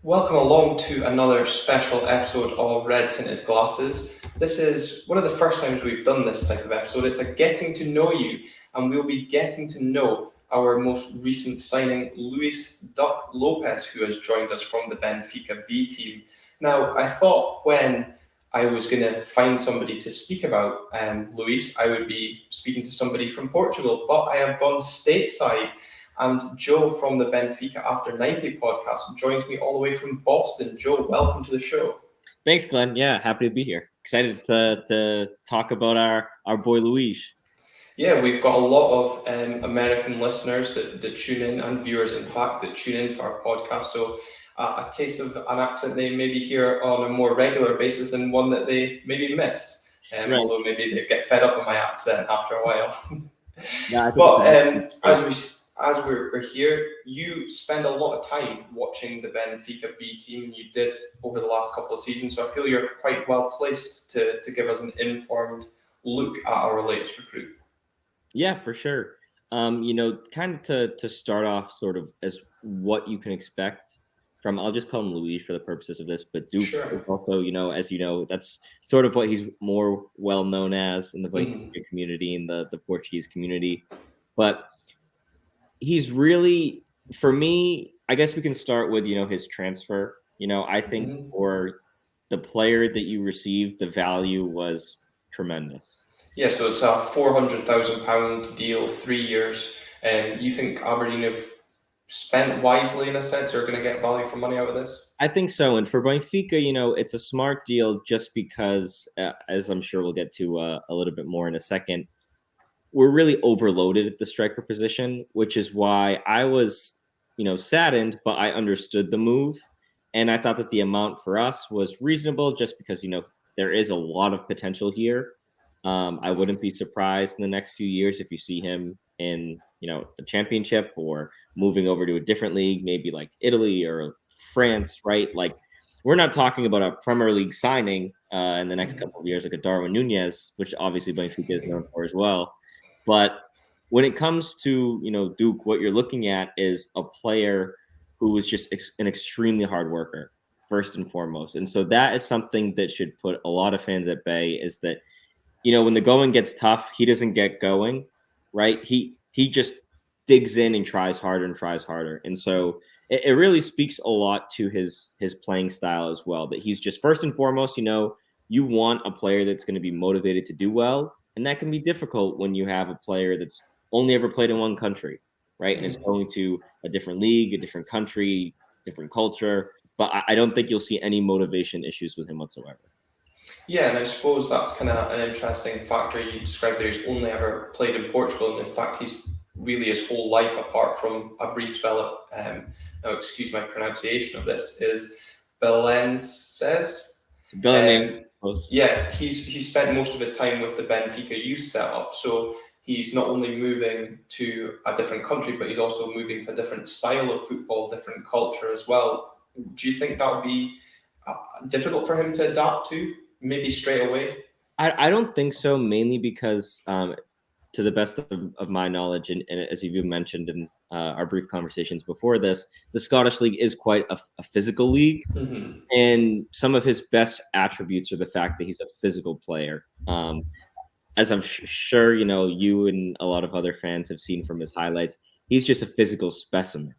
Welcome along to another special episode of Red Tinted Glasses. This is one of the first times we've done this type of episode. It's a getting to know you, and we'll be getting to know our most recent signing, Luis Duck Lopes, who has joined us from the Benfica B team. Now, I thought when I was going to find somebody to speak about Luis, I would be speaking to somebody from Portugal, but I have gone stateside. And Joe from the Benfica After 90 podcast joins me all the way from Boston. Joe, welcome to the show. Thanks, Glenn. Yeah, happy to be here. Excited to talk about our boy Luis. Yeah, we've got a lot of American listeners that tune in, and viewers, in fact, that tune into our podcast. So a taste of an accent they maybe hear on a more regular basis and one that they maybe miss. Right. Although maybe they get fed up with my accent after a while. Yeah, But as we're here, you spend a lot of time watching the Benfica B team, and you did over the last couple of seasons. So I feel you're quite well placed to give us an informed look at our latest recruit. Yeah, for sure. Kind of to start off, sort of as what you can expect from. I'll just call him Luis for the purposes of this, but Duke Sure. also, as you know, that's sort of what he's more well known as in the Benfica community, in the Portuguese community. But he's really, for me, I guess we can start with his transfer. I think for the player that you received, the value was tremendous. Yeah, so it's a £400,000 deal, 3 years. You think Aberdeen have spent wisely in a sense, or are going to get value for money out of this? I think so. And for Benfica, it's a smart deal just because, as I'm sure we'll get to a little bit more in a second, we're really overloaded at the striker position, which is why I was, saddened, but I understood the move. And I thought that the amount for us was reasonable just because, there is a lot of potential here. I wouldn't be surprised in the next few years if you see him in, the championship or moving over to a different league, maybe like Italy or France, right? Like, we're not talking about a Premier League signing in the next couple of years, like a Darwin Nunez, which obviously Benfica is known for as well. But when it comes to, Duke, what you're looking at is a player who was just an extremely hard worker, first and foremost. And so that is something that should put a lot of fans at bay, is that, when the going gets tough, he doesn't get going, right? He just digs in and tries harder and tries harder. And so it really speaks a lot to his playing style as well, that he's just, first and foremost, you want a player that's going to be motivated to do well. And that can be difficult when you have a player that's only ever played in one country, right? And it's going to a different league, a different country, different culture. But I don't think you'll see any motivation issues with him whatsoever. Yeah, and I suppose that's kind of an interesting factor. You described that he's only ever played in Portugal, and in fact, he's really his whole life, apart from a brief spell at, now excuse my pronunciation of this, is Belenenses. Yeah, he's spent most of his time with the Benfica youth setup, so he's not only moving to a different country, but he's also moving to a different style of football, different culture as well. Do you think that would be difficult for him to adapt to, maybe straight away? I don't think so, mainly because, to the best of my knowledge, and as you mentioned in our brief conversations before this, the Scottish League is quite a physical league. And some of his best attributes are the fact that he's a physical player. As I'm sure, you and a lot of other fans have seen from his highlights, he's just a physical specimen.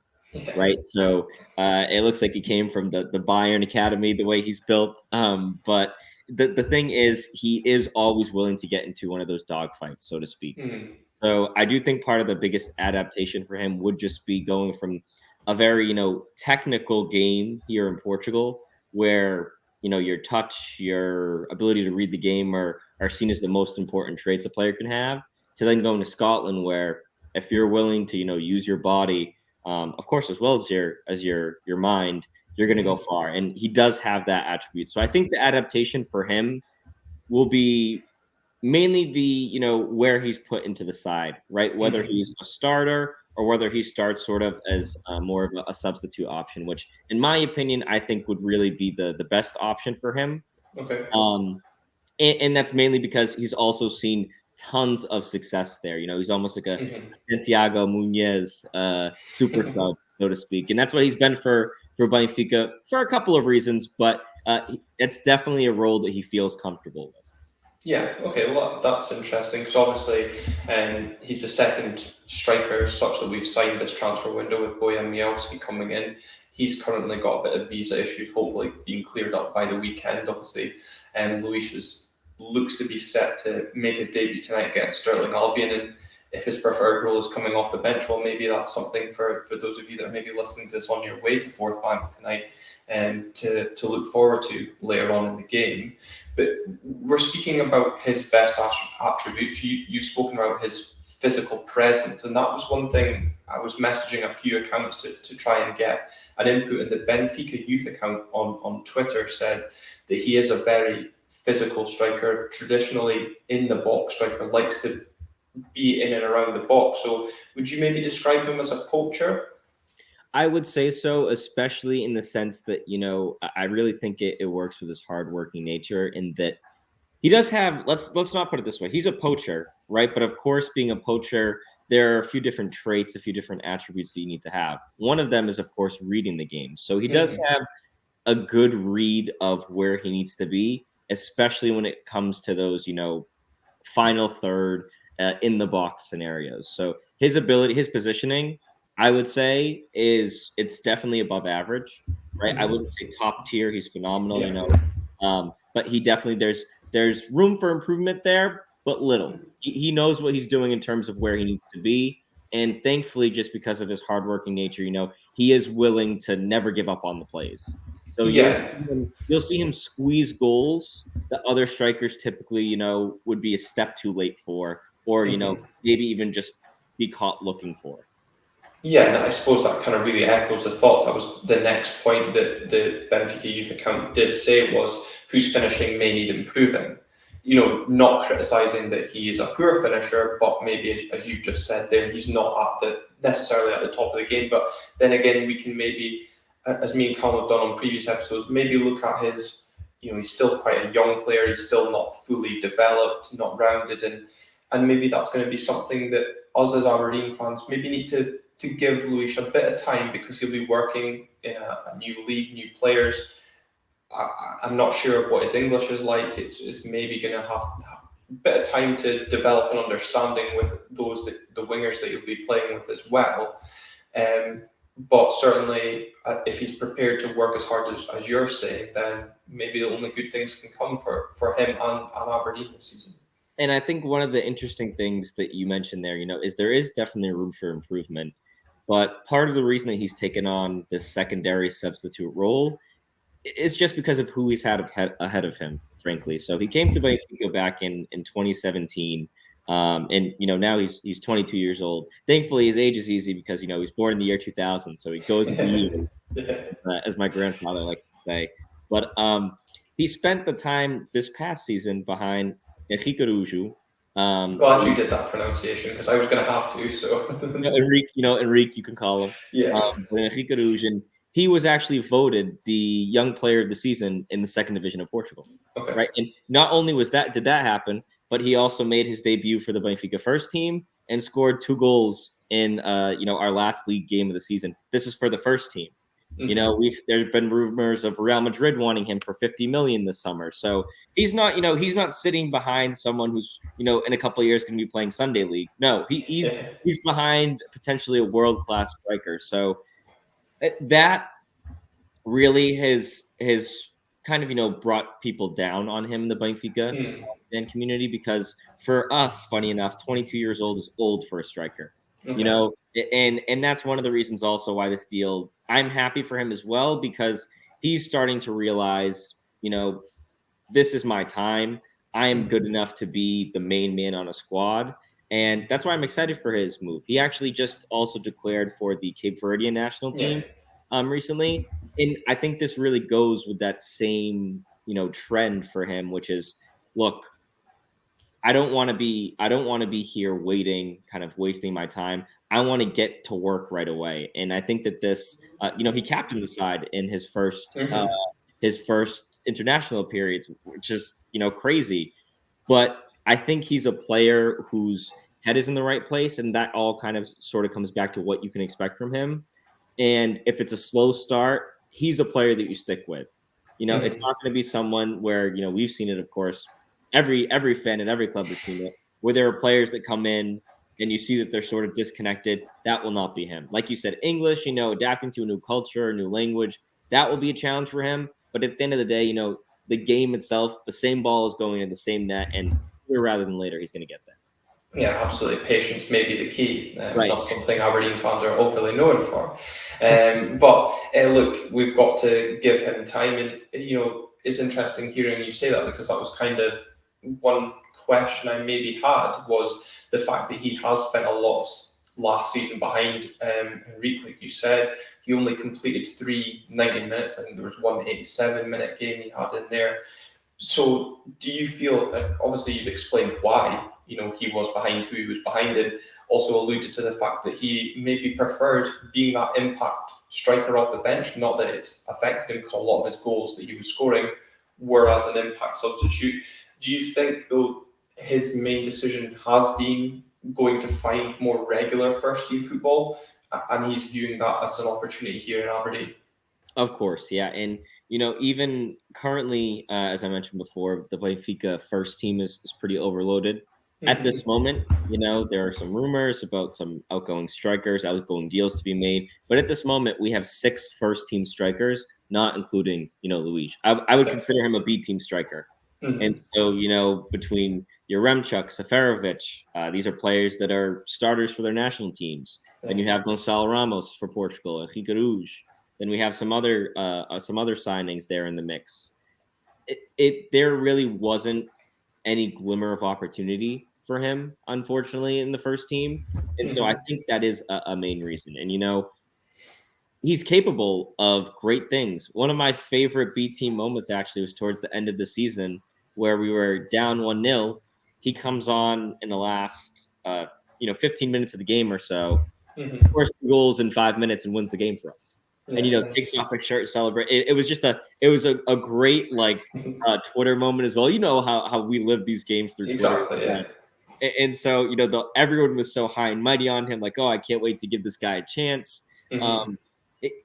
Right. So it looks like he came from the Bayern Academy, the way he's built. But the thing is, he is always willing to get into one of those dogfights, so to speak. So I do think part of the biggest adaptation for him would just be going from a very, technical game here in Portugal, where, your touch, your ability to read the game are seen as the most important traits a player can have, to then going to Scotland, where if you're willing to, use your body, of course, as well as your mind, you're going to go far. And he does have that attribute. So I think the adaptation for him will be mainly the, where he's put into the side, right? Whether he's a starter or whether he starts sort of as more of a substitute option, which in my opinion, I think would really be the best option for him. Okay. And that's mainly because he's also seen tons of success there. He's almost like a Santiago Munez super sub, so to speak. And that's what he's been for for Benfica for a couple of reasons, but it's definitely a role that he feels comfortable with. Yeah, okay, well, that's interesting because obviously he's the second striker such that we've signed this transfer window with Bojan Miovski coming in. He's currently got a bit of visa issues, hopefully being cleared up by the weekend, obviously. And Luis looks to be set to make his debut tonight against Sterling Albion. And if his preferred role is coming off the bench, well, maybe that's something for those of you that are maybe listening to this on your way to Fourth Bank tonight and to look forward to later on in the game. But we're speaking about his best attributes. You've spoken about his physical presence, and that was one thing I was messaging a few accounts to try and get an input. And the Benfica youth account on Twitter said that he is a very physical striker, traditionally in the box striker, likes to be in and around the box. So would you maybe describe him as a poacher? I would say so, especially in the sense that, I really think it works with his hardworking nature in that he does have, let's not put it this way. He's a poacher, right? But of course, being a poacher, there are a few different traits, a few different attributes that you need to have. One of them is, of course, reading the game. So he does have a good read of where he needs to be, especially when it comes to those, final third in the box scenarios. So his ability, his positioning, I would say it's definitely above average, right? I wouldn't say top tier. He's phenomenal, but he definitely there's room for improvement there, but little. He knows what he's doing in terms of where he needs to be, and thankfully, just because of his hardworking nature, he is willing to never give up on the plays. So you'll see him squeeze goals that other strikers typically, would be a step too late for, or maybe even just be caught looking for. Yeah, and I suppose that kind of really echoes the thoughts. That was the next point that the Benfica youth account did say was whose finishing may need improving. Not criticising that he is a poor finisher, but maybe as you just said there, he's not necessarily at the top of the game. But then again, we can maybe, as me and Calum have done on previous episodes, maybe look at his, he's still quite a young player. He's still not fully developed, not rounded, and maybe that's going to be something that us as Aberdeen fans maybe need to give Luis a bit of time because he'll be working in a new league, new players. I'm not sure what his English is like. It's maybe going to have a bit of time to develop an understanding with the wingers that he'll be playing with as well. But certainly, if he's prepared to work as hard as you're saying, then maybe the only good things can come for him and Aberdeen this season. And I think one of the interesting things that you mentioned there, is there is definitely room for improvement. But part of the reason that he's taken on this secondary substitute role is just because of who he's had ahead of him, frankly. So he came to Benfica back in 2017. And now he's 22 years old. Thankfully, his age is easy because he was born in the year 2000, so he goes in the years, as my grandfather likes to say. But he spent the time this past season behind Henrique Arujo. Glad you did that pronunciation because I was going to have to. So Enrique, you can call him. Yeah. Henrique Arujo, he was actually voted the young player of the season in the second division of Portugal. Okay. Right, and not only did that happen, but he also made his debut for the Benfica first team and scored 2 goals in our last league game of the season. This is for the first team. There's been rumors of Real Madrid wanting him for 50 million this summer. So he's not sitting behind someone who's in a couple of years going to be playing Sunday League. No, he's behind potentially a world-class striker. So that really has kind of brought people down on him in the Benfica fan community, because for us, funny enough, 22 years old is old for a striker. Okay. And that's one of the reasons also why this deal, I'm happy for him as well, because he's starting to realize, this is my time. I am good enough to be the main man on a squad. And that's why I'm excited for his move. He actually just also declared for the Cape Verdean national team recently. And I think this really goes with that same, trend for him, which is, look, I don't want to be here waiting, kind of wasting my time. I want to get to work right away. And I think that this, he captained the side in his first international periods, which is, crazy. But I think he's a player whose head is in the right place. And that all kind of sort of comes back to what you can expect from him. And if it's a slow start, he's a player that you stick with. It's not going to be someone where, we've seen it, of course. Every fan at every club has seen it, where there are players that come in and you see that they're sort of disconnected. That will not be him. Like you said, English, adapting to a new culture, a new language, that will be a challenge for him. But at the end of the day, the game itself, the same ball is going in the same net, and sooner rather than later, he's going to get there. Yeah, absolutely. Patience may be the key. Right. Not something Aberdeen fans are overly known for. But look, we've got to give him time. And, it's interesting hearing you say that, because that was kind of one question I maybe had, was the fact that he has spent a lot of last season behind Enrique. Like you said, he only completed 3 90 minutes. I think there was one 87-minute game he had in there. So do you feel, obviously you've explained why, he was behind who he was behind, and also alluded to the fact that he maybe preferred being that impact striker off the bench, not that it's affected him, because a lot of his goals that he was scoring were as an impact substitute. Do you think, though, his main decision has been going to find more regular first-team football, and he's viewing that as an opportunity here in Aberdeen? Of course, yeah. And, even currently, as I mentioned before, the Benfica first team is pretty overloaded. At this moment, there are some rumors about some outgoing strikers, outgoing deals to be made. But at this moment, we have 6 first-team strikers, not including, Luis. I would consider him a B-team striker. And so, between Yaremchuk, Seferovic, these are players that are starters for their national teams. Then you have Gonçalo Ramos for Portugal, Henrique Rouge. Then we have some other signings there in the mix. There really wasn't any glimmer of opportunity for him, unfortunately, in the first team. And so I think that is a main reason. And, he's capable of great things. One of my favorite B team moments actually was towards the end of the season, where we were down 1-0. He comes on in the last 15 minutes of the game or so, scores 2 goals in 5 minutes and wins the game for us. And takes off his shirt, celebrate. It was just a great Twitter moment as well. You know how we live these games through Twitter. Exactly, yeah. And so everyone was so high and mighty on him, like, oh, I can't wait to give this guy a chance.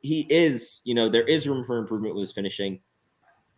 He is, there is room for improvement with his finishing,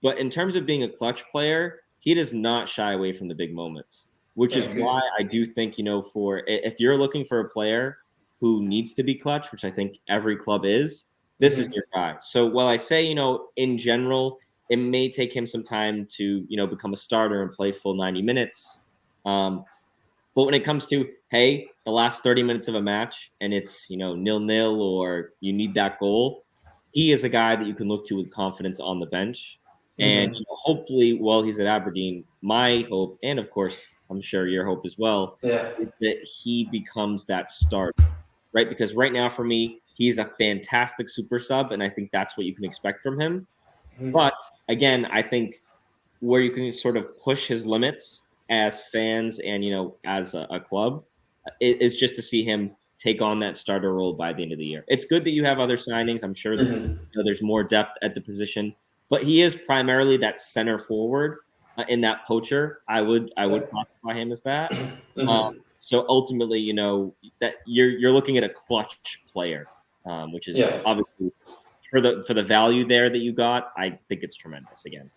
but in terms of being a clutch player, he does not shy away from the big moments, which is why I do think, for if you're looking for a player who needs to be clutch, which I think every club is, this is your guy. So while I say, in general, it may take him some time to, become a starter and play full 90 minutes. But when it comes to, hey, the last 30 minutes of a match and it's, 0-0 or you need that goal, he is a guy that you can look to with confidence on the bench. And hopefully while he's at Aberdeen, my hope, and of course, I'm sure your hope as well, is that he becomes that starter, right? Because right now for me, he's a fantastic super sub, and I think that's what you can expect from him. But again, I think where you can sort of push his limits as fans and, as a club is just to see him take on that starter role by the end of the year. It's good that you have other signings. I'm sure that there's more depth at the position, but he is primarily that center forward in that poacher. I would classify him as that. So ultimately, that you're looking at a clutch player. Which is obviously for the value there that you got, I think it's tremendous again.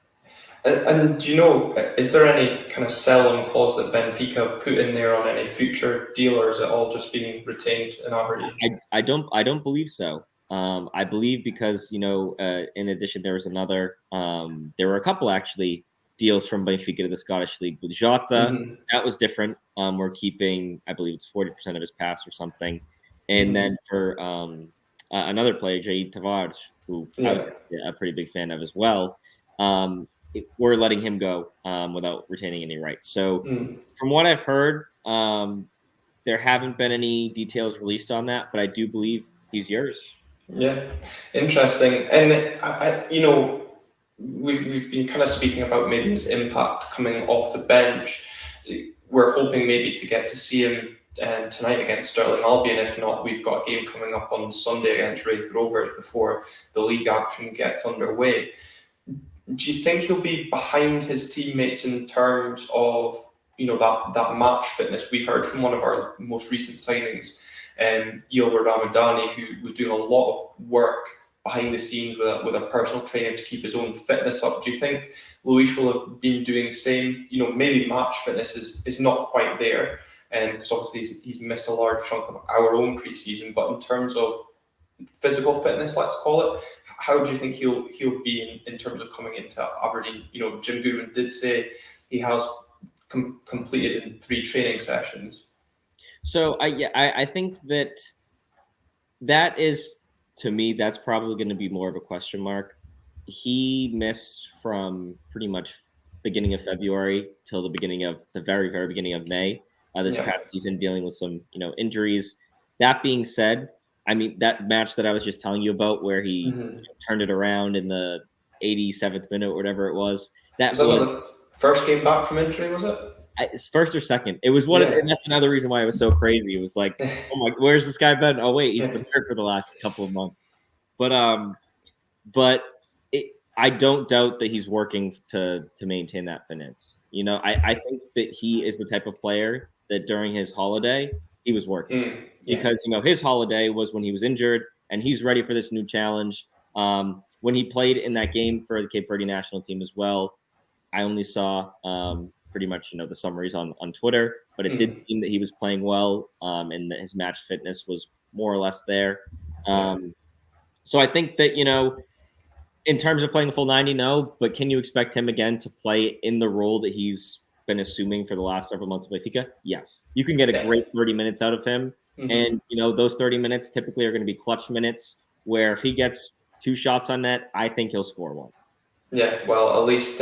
And do you know, is there any kind of sell-on clause that Benfica have put in there on any future deal, or is it all just being retained in Aberdeen? I don't believe so. I believe because in addition there was another there were a couple actually deals from Benfica to the Scottish League with Jota. That was different. We're keeping, I believe it's 40% of his pass or something, and then for another player, Jair Tavares, who I was a pretty big fan of as well. We're letting him go without retaining any rights. So from what I've heard, there haven't been any details released on that, but I do believe he's yours. Yeah, interesting. And we've been kind of speaking about maybe his impact coming off the bench. We're hoping maybe to get to see him tonight against Stirling Albion. If not, we've got a game coming up on Sunday against Wraith Rovers before the league action gets underway. Do you think he'll be behind his teammates in terms of that match fitness? We heard from one of our most recent signings, Yilmaz Ramadani, who was doing a lot of work behind the scenes with a personal trainer to keep his own fitness up. Do you think Luis will have been doing the same? Maybe match fitness is not quite there, and because obviously he's missed a large chunk of our own preseason. But in terms of physical fitness, let's call it, how do you think he'll be in terms of coming into Aberdeen? Jim Goodwin did say he has completed in 3 training sessions. So I think that is, to me, that's probably going to be more of a question mark. He missed from pretty much beginning of February till the very, very beginning of May this past season, dealing with some, injuries. That being said, I mean, that match that I was just telling you about where he turned it around in the 87th minute or whatever it was, that was the first game back from injury, was it? It's first or second. It was one, and that's another reason why it was so crazy. It was like, oh my, where's this guy been? Oh wait, he's been hurt for the last couple of months. But I don't doubt that he's working to maintain that fitness. I think that he is the type of player that during his holiday he was working because his holiday was when he was injured and he's ready for this new challenge. When he played in that game for the Cape Verde national team as well, I only saw pretty much the summaries on Twitter, but it did seem that he was playing well and that his match fitness was more or less there. So I think that in terms of playing the full 90, no, but can you expect him again to play in the role that he's been assuming for the last several months of Benfica? Yes, you can get a great 30 minutes out of him, and those 30 minutes typically are going to be clutch minutes where if he gets 2 shots on net, I think he'll score 1. Yeah, well, at least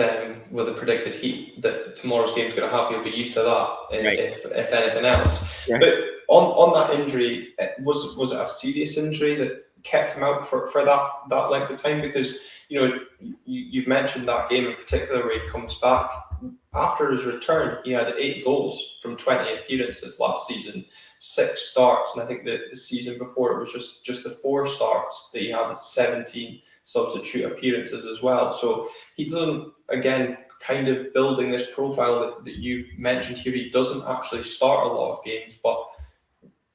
with the predicted heat that tomorrow's game's going to have, you'll be used to that, if anything else. Right. But on that injury, was it a serious injury that kept him out for that length of time? Because you've mentioned that game in particular where he comes back. After his return, he had 8 goals from 20 appearances last season, 6 starts, and I think the season before it was just the 4 starts that he had 17 substitute appearances as well. So he doesn't, again, kind of building this profile that you've mentioned here. He doesn't actually start a lot of games, but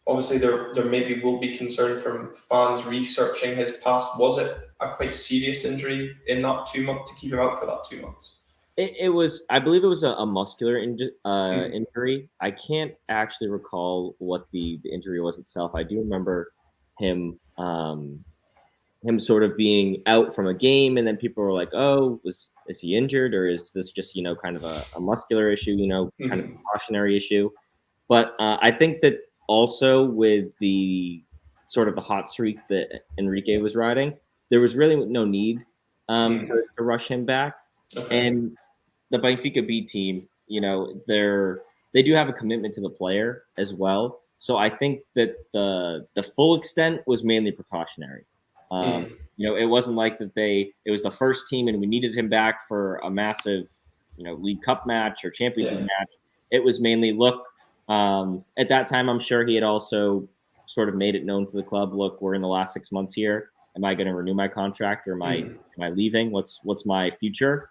obviously there maybe will be concern from fans researching his past. Was it a quite serious injury in that 2 months to keep him out for that 2 months? It was, I believe it was a muscular injury. I can't actually recall what the injury was itself. I do remember him sort of being out from a game, and then people were like, "Oh, is he injured, or is this just kind of a muscular issue? Kind of a cautionary issue." But I think that also with the sort of the hot streak that Enrique was riding, there was really no need to rush him back. Okay. And the Benfica B team, they do have a commitment to the player as well. So I think that the full extent was mainly precautionary. It wasn't like that it was the first team and we needed him back for a massive, League Cup match or Champions League match. It was mainly, look, at that time, I'm sure he had also sort of made it known to the club, look, we're in the last 6 months here. Am I going to renew my contract or am I leaving? What's my future?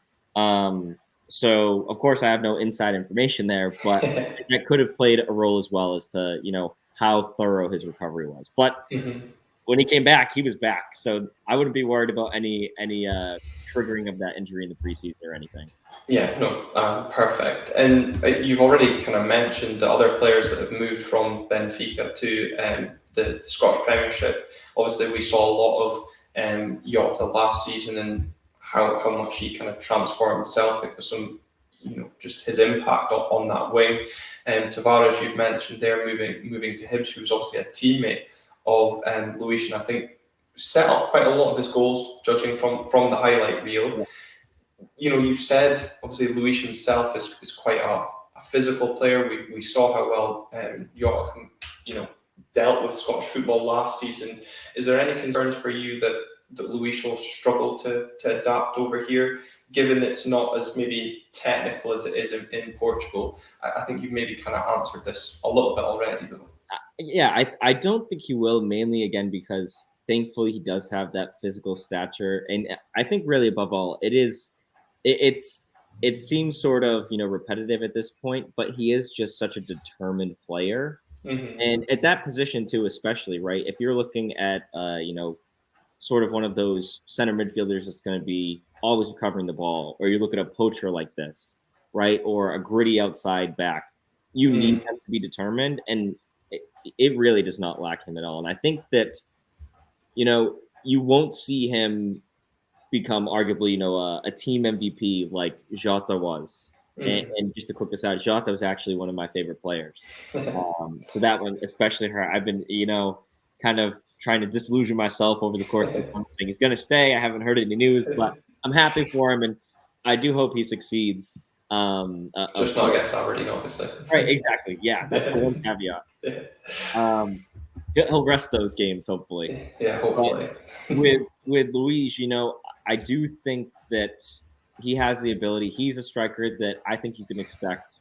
So of course I have no inside information there, but that could have played a role as well as to, how thorough his recovery was. But when he came back, he was back. So I wouldn't be worried about any triggering of that injury in the preseason or anything. Yeah, no, perfect. And you've already kind of mentioned the other players that have moved from Benfica to the Scottish Premiership. Obviously, we saw a lot of Jota last season and how much he kind of transformed Celtic with some, just his impact on that wing. And Tavares, you've mentioned there, moving to Hibs, who was obviously a teammate of Luis, and I think set up quite a lot of his goals, judging from the highlight reel. You've said obviously Luis himself is quite a physical player. We saw how well Jota dealt with Scottish football last season. Is there any concerns for you that Luis will struggle to adapt over here, given it's not as maybe technical as it is in Portugal? I think you've maybe kind of answered this a little bit already, though. Yeah, I don't think he will, mainly again because thankfully he does have that physical stature, and I think really above all, it seems sort of repetitive at this point, but he is just such a determined player, and at that position too, especially, right? If you're looking at sort of one of those center midfielders that's going to be always recovering the ball, or you look at a poacher like this, right, or a gritty outside back. You need Mm. them to be determined, and it really does not lack him at all. And I think that you won't see him become arguably a team MVP like Jota was. Mm. And just to quick this out, Jota was actually one of my favorite players. So that one, especially her, I've been kind of trying to disillusion myself over the course of the summer, saying he's going to stay. I haven't heard any news, but I'm happy for him, and I do hope he succeeds. Just not against Aberdeen, obviously. Right, exactly. Yeah, that's the one caveat. He'll rest those games, hopefully. Yeah, hopefully. With Luis, I do think that he has the ability. He's a striker that I think you can expect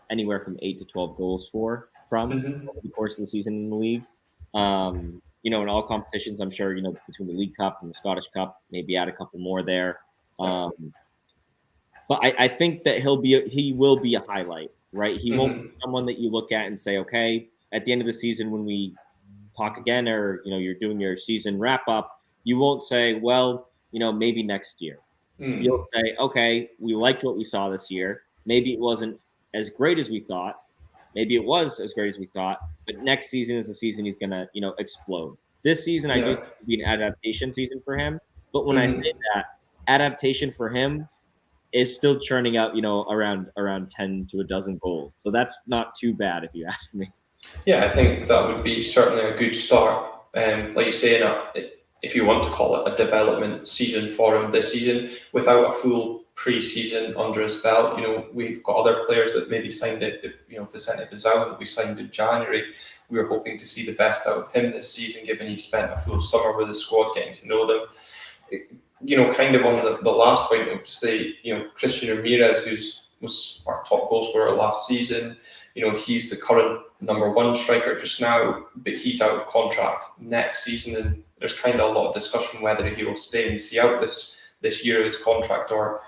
anywhere from 8 to 12 goals from Mhm. over the course of the season in the league. In all competitions, I'm sure, between the League Cup and the Scottish Cup, maybe add a couple more there. But I think that he will be a highlight, right? He won't be someone that you look at and say, okay, at the end of the season when we talk again, or you're doing your season wrap up, you won't say, well, maybe next year. Mm. You'll say, okay, we liked what we saw this year. Maybe it wasn't as great as we thought. Maybe it was as great as we thought. But next season is the season he's gonna, explode. This season, I do Yeah. think will be an adaptation season for him. But when I say Mhm. that, adaptation for him is still churning out, around 10 to a dozen goals. So that's not too bad if you ask me. Yeah, I think that would be certainly a good start. Like you say, if you want to call it a development season for him this season, without a full pre-season under his belt, we've got other players that maybe signed it. Vicente Bizao that we signed in January. We were hoping to see the best out of him this season, given he spent a full summer with the squad, getting to know them. Kind of on the last point of say, Christian Ramirez, was our top goal scorer last season. He's the current number one striker just now, but he's out of contract next season, and there's kind of a lot of discussion whether he will stay and see out this year of his contract or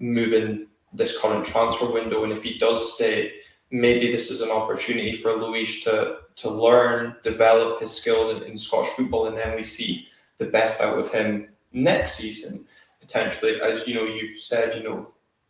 move in this current transfer window. And if he does stay, maybe this is an opportunity for Luis to learn, develop his skills in Scottish football, and then we see the best out of him next season potentially. As you've said,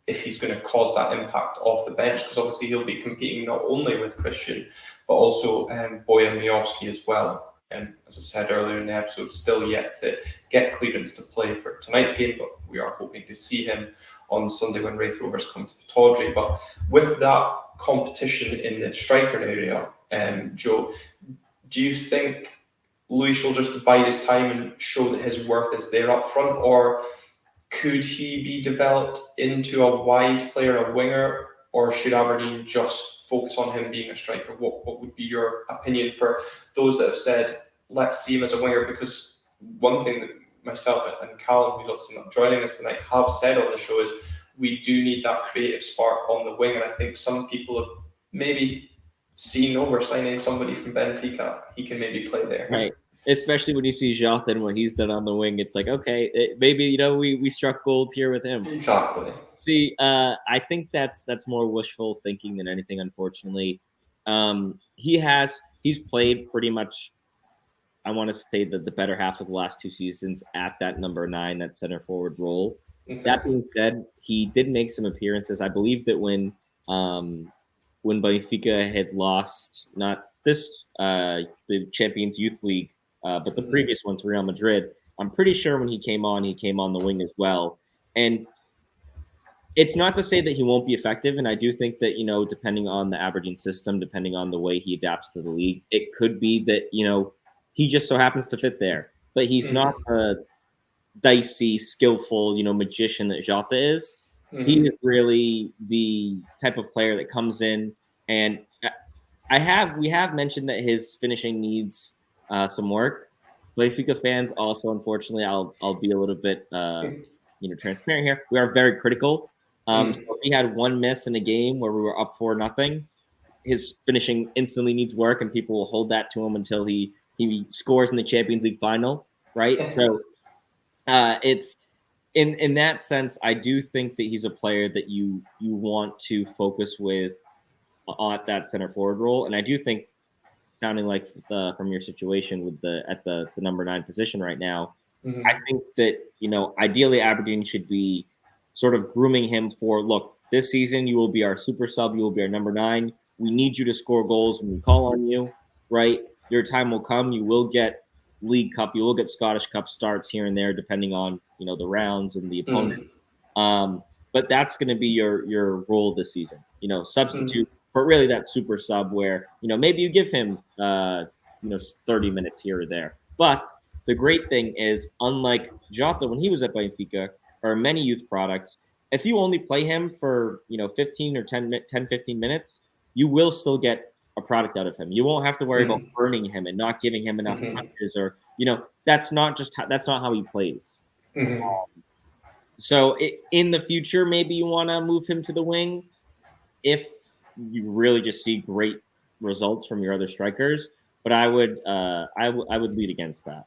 if he's going to cause that impact off the bench, because obviously he'll be competing not only with Christian, but also Bojan Miovski as well. And as I said earlier in the episode, still yet to get clearance to play for tonight's game, but we are hoping to see him on Sunday when Wraith Rovers come to Pittodrie. But with that competition in the striker area, Joe, do you think Luis will just bide his time and show that his worth is there up front, or could he be developed into a wide player, a winger, or should Aberdeen just focus on him being a striker? What would be your opinion for those that have said, let's see him as a winger? Because one thing that myself and Calum, who's obviously not joining us tonight, have said on the show is we do need that creative spark on the wing. And I think some people have maybe seen over signing somebody from Benfica. He can maybe play there. Right. Especially when you see Jota and what he's done on the wing, it's like, okay, maybe we struck gold here with him. Exactly. See, I think that's more wishful thinking than anything. Unfortunately, he's played pretty much. I want to say that the better half of the last two seasons at that number 9, that center forward role. Okay. That being said, he did make some appearances. I believe that when Benfica had lost not this the Champions Youth League, but the previous one to Real Madrid, I'm pretty sure when he came on the wing as well. And it's not to say that he won't be effective, and I do think that depending on the Aberdeen system, depending on the way he adapts to the league, it could be that he just so happens to fit there. But he's not a dicey, skillful magician that Jota is. He is really the type of player that comes in, and we have mentioned that his finishing needs some work. Benfica fans also, unfortunately, I'll be a little bit transparent here. We are very critical. So he had one miss in a game where we were up 4-0. His finishing instantly needs work, and people will hold that to him until he scores in the Champions League final, right? So it's in that sense, I do think that he's a player that you want to focus with at that center forward role, and I do think sounding like from your situation with the number 9 position right now. I Mm-hmm. think that, ideally Aberdeen should be sort of grooming him for, look, this season you will be our super sub, you will be our number 9. We need you to score goals when we call on you, right? Your time will come. You will get League Cup, you will get Scottish Cup starts here and there, depending on the rounds and the opponent. Mm-hmm. But that's going to be your role this season. Mm-hmm. Substitute for really that super sub where maybe you give him 30 minutes here or there. But the great thing is, unlike Jota when he was at Benfica or many youth products, if you only play him for 15 or 10, 15 minutes, you will still get a product out of him. You won't have to worry about Mm-hmm. burning him and not giving him enough Mm-hmm. touches, or that's not how he plays. Mm-hmm. So in the future, maybe you want to move him to the wing if you really just see great results from your other strikers. But I would lead against that.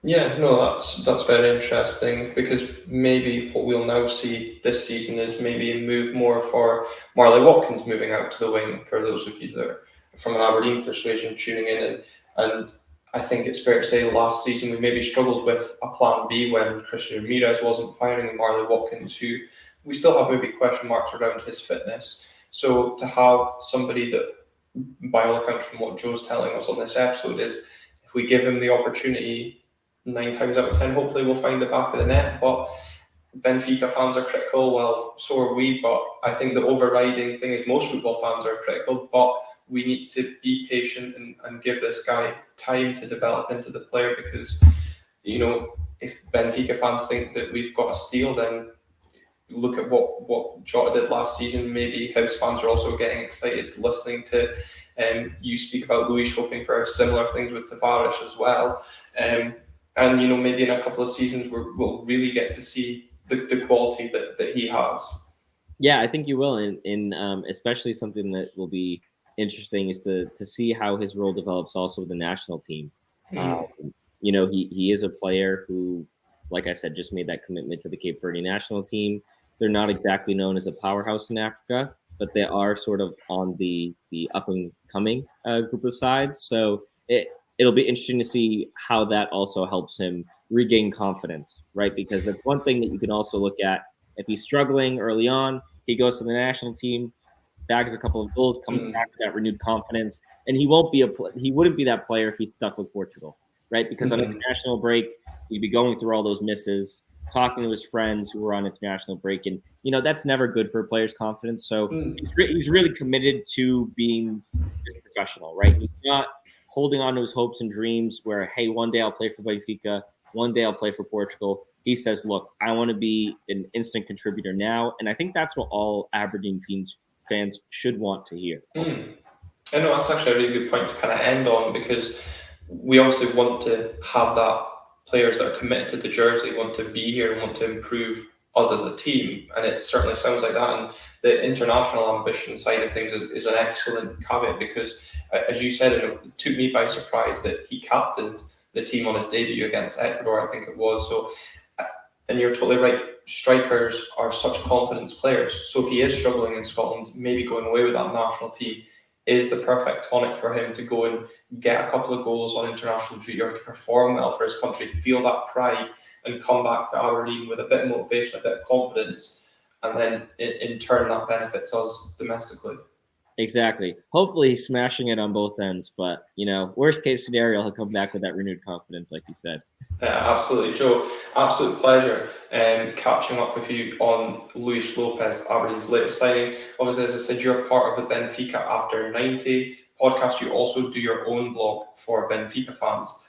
Yeah, no, that's very interesting because maybe what we'll now see this season is maybe a move more for Marley Watkins moving out to the wing. For those of you that are from an Aberdeen persuasion tuning in, and I think it's fair to say last season we maybe struggled with a plan B when Christian Ramirez wasn't firing, and Marley Watkins, who we still have maybe question marks around his fitness. So to have somebody that, by all accounts from what Joe's telling us on this episode, is if we give him the opportunity 9 times out of 10, hopefully we'll find the back of the net. But Benfica fans are critical. Well, so are we. But I think the overriding thing is most football fans are critical. But we need to be patient and give this guy time to develop into the player because, if Benfica fans think that we've got a steal, then look at what Jota did last season. Maybe Hibs fans are also getting excited listening to you speak about Luis hoping for similar things with Tavares as well. And maybe in a couple of seasons we'll really get to see the quality that he has. Yeah, I think you will, and especially something that will be interesting is to see how his role develops also with the national team. Mm, Um, he is a player who, like I said, just made that commitment to the Cape Verde national team. They're not exactly known as a powerhouse in Africa, but they are sort of on the up and coming group of sides. So it'll be interesting to see how that also helps him regain confidence, right? Because that's one thing that you can also look at if he's struggling early on. He goes to the national team, bags a couple of goals, comes mm, back with that renewed confidence, and he wouldn't be that player if he's stuck with Portugal, right? Because on mm, international break, he'd be going through all those misses, talking to his friends who were on international break, and that's never good for a player's confidence. So mm, he's really committed to being professional, right? He's not holding on to his hopes and dreams where, hey, one day I'll play for Benfica, one day I'll play for Portugal. He says, look, I want to be an instant contributor now. And I think that's what all Aberdeen fans should want to hear. mm. I know that's actually a really good point to kind of end on because we obviously want to have that players that are committed to the jersey want to be here and want to improve us as a team, and it certainly sounds like that. And the international ambition side of things is an excellent caveat because, as you said, it took me by surprise that he captained the team on his debut against Ecuador, I think it was. So, and you're totally right. Strikers are such confidence players. So if he is struggling in Scotland, maybe going away with that national team is the perfect tonic for him to go and get a couple of goals on international duty or to perform well for his country, feel that pride, and come back to Aberdeen with a bit of motivation, a bit of confidence, and then in turn that benefits us domestically. Exactly. Hopefully he's smashing it on both ends, but worst case scenario, he'll come back with that renewed confidence, like you said. Absolutely, Joe. Absolute pleasure catching up with you on Luis Lopes, Aberdeen's latest signing. Obviously, as I said, you're part of the Benfica After 90 podcast. You also do your own blog for Benfica fans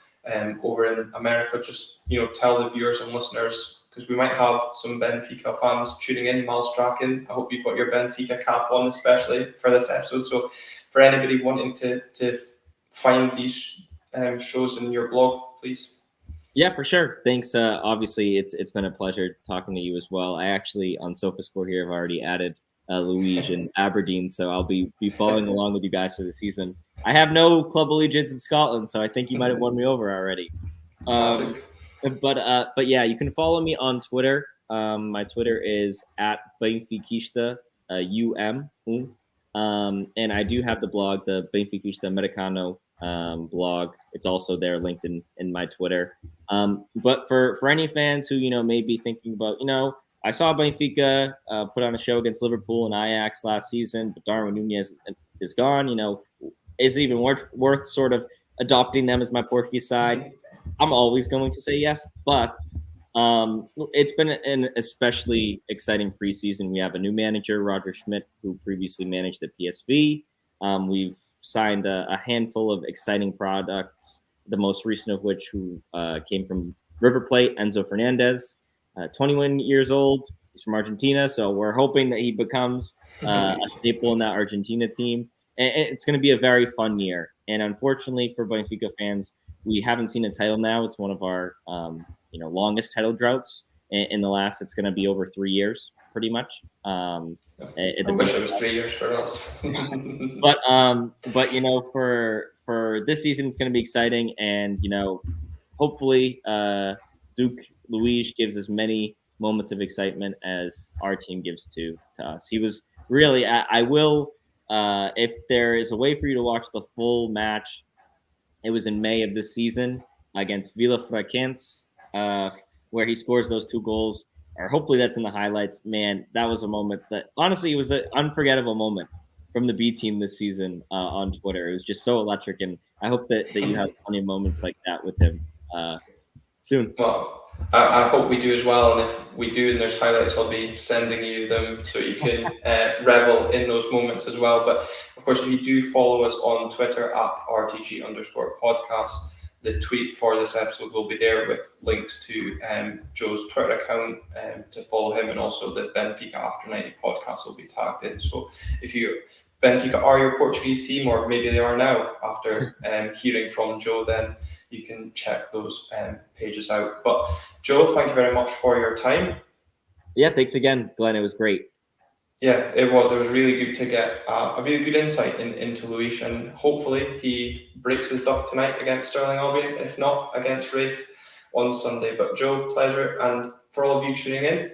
over in America. Just tell the viewers and listeners because we might have some Benfica fans tuning in. Miles Strachan, I hope you've got your Benfica cap on, especially for this episode. So, for anybody wanting to find these shows in your blog, please. Yeah, for sure. Thanks. Obviously, it's been a pleasure talking to you as well. I actually on SofaScore here have already added Luigi and Aberdeen, so I'll be following along with you guys for the season. I have no club allegiance in Scotland, so I think you might have won me over already. Um, Magic. but yeah, you can follow me on Twitter. My Twitter is at Benfiquista and I do have the blog, the Benfiquista Americano blog. It's also there linked in my Twitter. But for any fans who may be thinking about, I saw Benfica put on a show against Liverpool and Ajax last season, but Darwin Nunez is gone. Is it even worth sort of adopting them as my Portuguese side? I'm always going to say yes, but it's been an especially exciting preseason. We have a new manager, Roger Schmidt, who previously managed at PSV. We've signed a handful of exciting products, the most recent of which who came from River Plate, Enzo Fernandez, 21 years old. He's from Argentina, so we're hoping that he becomes a staple in that Argentina team. And it's going to be a very fun year. And unfortunately for Benfica fans, we haven't seen a title now. It's one of our longest title droughts in the last. It's going to be over 3 years, pretty much. I wish it was 3 years for us. but for this season, it's going to be exciting, and hopefully Duke Luiz gives as many moments of excitement as our team gives to us. He was really. I will. If there is a way for you to watch the full match, it was in May of this season against Villafranquense, where he scores those 2 goals. Or hopefully that's in the highlights. Man, that was a moment that honestly it was an unforgettable moment from the B team this season on Twitter. It was just so electric, and I hope that you have plenty of moments like that with him soon. Well, I hope we do as well, and if we do and there's highlights, I'll be sending you them so you can revel in those moments as well. But of course, if you do follow us on Twitter at RTG_podcast, the tweet for this episode will be there with links to Joe's Twitter account to follow him, and also the Benfica After 90 podcast will be tagged in. So if Benfica are your Portuguese team, or maybe they are now after hearing from Joe, then you can check those pages out. But Joe, thank you very much for your time. Yeah, thanks again, Glenn. It was great. Yeah, it was. It was really good to get a really good insight into Luis, and hopefully he breaks his duck tonight against Sterling Albion, if not against Wraith on Sunday. But Joe, pleasure, and for all of you tuning in,